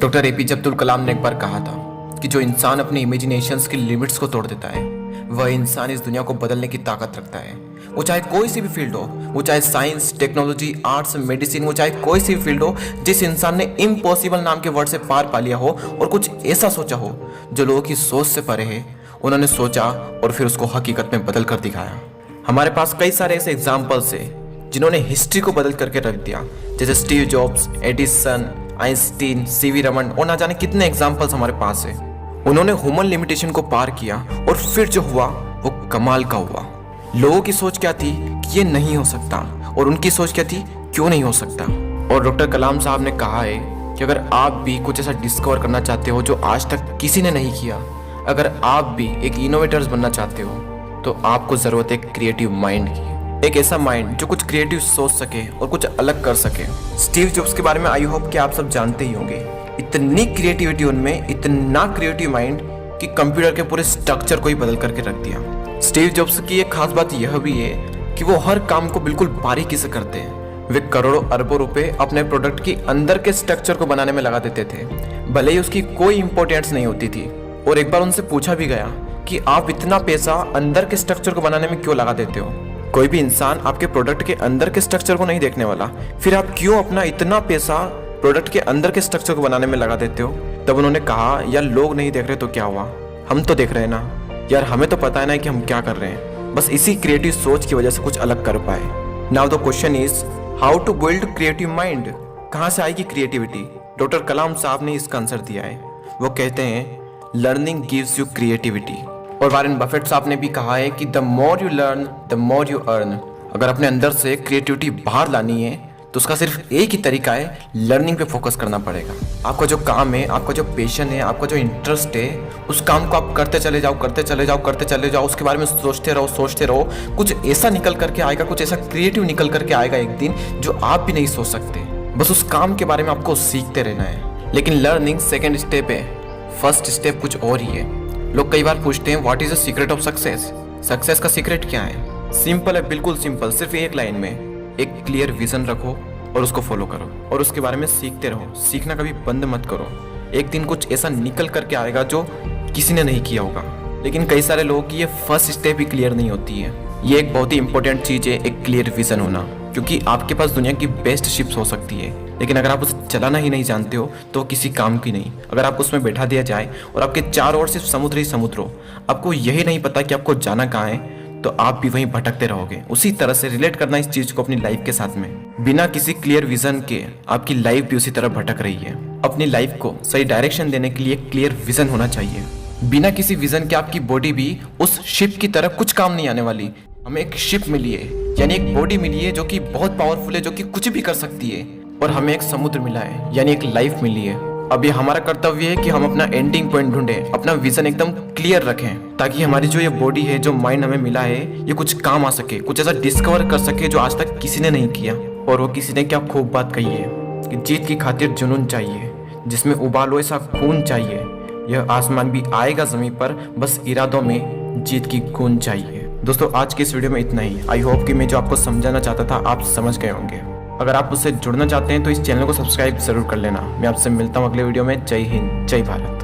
Doctor APJ Abdul Kalam ने एक बार कहा था कि जो इंसान अपनी इमेजिनेशंस की लिमिट्स को तोड़ देता है वह इंसान इस दुनिया को बदलने की ताकत रखता है। वो चाहे कोई सी भी फील्ड हो, वो चाहे साइंस, टेक्नोलॉजी, आर्ट्स, मेडिसिन, वो चाहे कोई सी भी फील्ड हो, जिस इंसान ने इम्पॉसिबल नाम के वर्ड से पार पा लिया हो और कुछ ऐसा सोचा हो जो लोगों की सोच से परे है, उन्होंने सोचा और फिर उसको हकीकत में बदल कर दिखाया। हमारे पास कई सारे ऐसे एग्जाम्पल्स है जिन्होंने हिस्ट्री को बदल करके रख दिया, जैसे Steve jobs, Edison, Einstein, CV Raman और ना जाने कितने एग्जाम्पल्स हमारे पास है। उन्होंने ह्यूमन लिमिटेशन को पार किया और फिर जो हुआ वो कमाल का हुआ। लोगों की सोच क्या थी कि ये नहीं हो सकता और उनकी सोच क्या थी, क्यों नहीं हो सकता। और डॉक्टर कलाम साहब ने कहा है कि अगर आप भी कुछ ऐसा डिस्कवर करना चाहते हो जो आज तक किसी ने नहीं किया, अगर आप भी एक इनोवेटर्स बनना चाहते हो, तो आपको ज़रूरत है क्रिएटिव माइंड की। एक ऐसा माइंड जो कुछ क्रिएटिव सोच सके और कुछ अलग कर सके। स्टीव जॉब्स के बारे में आई होप कि आप सब जानते ही होंगे। इतनी क्रिएटिविटी उनमें, इतना क्रिएटिव माइंड कि कंप्यूटर के पूरे स्ट्रक्चर को ही बदल करके रख दिया। स्टीव जॉब्स की एक खास बात यह भी है कि वो हर काम को बिल्कुल बारीकी से करते हैं। वे करोड़ों अरबों रुपए अपने प्रोडक्ट की अंदर के स्ट्रक्चर को बनाने में लगा देते थे, भले ही उसकी कोई इंपॉर्टेंस नहीं होती थी। और एक बार उनसे पूछा भी गया कि आप इतना पैसा अंदर के स्ट्रक्चर को बनाने में क्यों लगा देते हो? कोई भी इंसान आपके प्रोडक्ट के अंदर के स्ट्रक्चर को नहीं देखने वाला, फिर आप क्यों अपना इतना पैसा प्रोडक्ट के अंदर के स्ट्रक्चर को बनाने में लगा देते हो? तब उन्होंने कहा, यार लोग नहीं देख रहे तो क्या हुआ, हम तो देख रहे हैं ना यार, हमें तो पता है ना कि हम क्या कर रहे हैं। बस इसी क्रिएटिव सोच की वजह से कुछ अलग कर पाए। Now the question is how to build creative mind. कहाँ से आएगी क्रिएटिविटी? डॉक्टर कलाम साहब ने इसका आंसर दिया है। वो कहते हैं लर्निंग गिव्स यू क्रिएटिविटी। और वारेन बफेट साहब ने भी कहा है कि the more you learn the more you earn. अगर अपने अंदर से क्रिएटिविटी बाहर लानी है तो उसका सिर्फ एक ही तरीका है, लर्निंग पे फोकस करना पड़ेगा। आपका जो काम है, आपका जो पैशन है, आपका जो इंटरेस्ट है, उस काम को आप करते चले जाओ, करते चले जाओ, करते चले जाओ। उसके बारे में सोचते रहो, सोचते रहो। कुछ ऐसा निकल करके आएगा, कुछ ऐसा क्रिएटिव निकल करके आएगा एक दिन जो आप भी नहीं सोच सकते। बस उस काम के बारे में आपको सीखते रहना है। लेकिन लर्निंग सेकेंड स्टेप है, फर्स्ट स्टेप कुछ और ही है। लोग कई बार पूछते हैं what is the secret of success. Success का सीक्रेट क्या है? सिंपल है, बिल्कुल सिंपल। सिर्फ एक लाइन में एक क्लियर विजन रखो और उसको फॉलो करो और उसके बारे में सीखते रहो। सीखना कभी बंद मत करो। एक दिन कुछ ऐसा निकल करके आएगा जो किसी ने नहीं किया होगा। लेकिन कई सारे लोगों की ये फर्स्ट स्टेप ही क्लियर नहीं होती है। ये एक बहुत ही इंपॉर्टेंट चीज़ है, एक क्लियर विजन होना। क्योंकि आपके पास दुनिया की बेस्ट शिप्स हो सकती है, लेकिन अगर आप उसे चलाना ही नहीं जानते हो तो किसी काम की नहीं। अगर आपको उसमें बैठा दिया जाए और आपके चारों ओर सिर्फ समुद्र ही समुद्र हो, आपको यही नहीं पता कि आपको जाना कहाँ है, तो आप भी वहीं भटकते रहोगे। उसी तरह से रिलेट करना इस चीज को अपनी लाइफ के साथ में। बिना किसी क्लियर विजन के आपकी लाइफ भी उसी तरह भटक रही है। अपनी लाइफ को सही डायरेक्शन देने के लिए क्लियर विजन होना चाहिए। बिना किसी विजन के आपकी बॉडी भी उस शिप की तरह कुछ काम नहीं आने वाली। हमें एक शिप मिली है, यानी एक बॉडी मिली है जो कि बहुत पावरफुल है, जो कि कुछ भी कर सकती है। और हमें एक समुद्र मिला है, यानी एक लाइफ मिली है। अब ये हमारा कर्तव्य है कि हम अपना एंडिंग पॉइंट ढूंढें, अपना विजन एकदम क्लियर रखें, ताकि हमारी जो ये बॉडी है, जो माइंड हमें मिला है, ये कुछ काम आ सके, कुछ ऐसा डिस्कवर कर सके जो आज तक किसी ने नहीं किया। और वो किसी ने क्या खूब बात कही है कि जीत की खातिर जुनून चाहिए, जिसमें उबालो ऐसा खून चाहिए। यह आसमान भी आएगा जमीन पर, बस इरादों में जीत की गूंज चाहिए। दोस्तों, आज की इस वीडियो में इतना ही। आई होप कि मैं जो आपको समझाना चाहता था आप समझ गए होंगे। अगर आप उससे जुड़ना चाहते हैं तो इस चैनल को सब्सक्राइब जरूर कर लेना। मैं आपसे मिलता हूँ अगले वीडियो में। जय हिंद, जय भारत।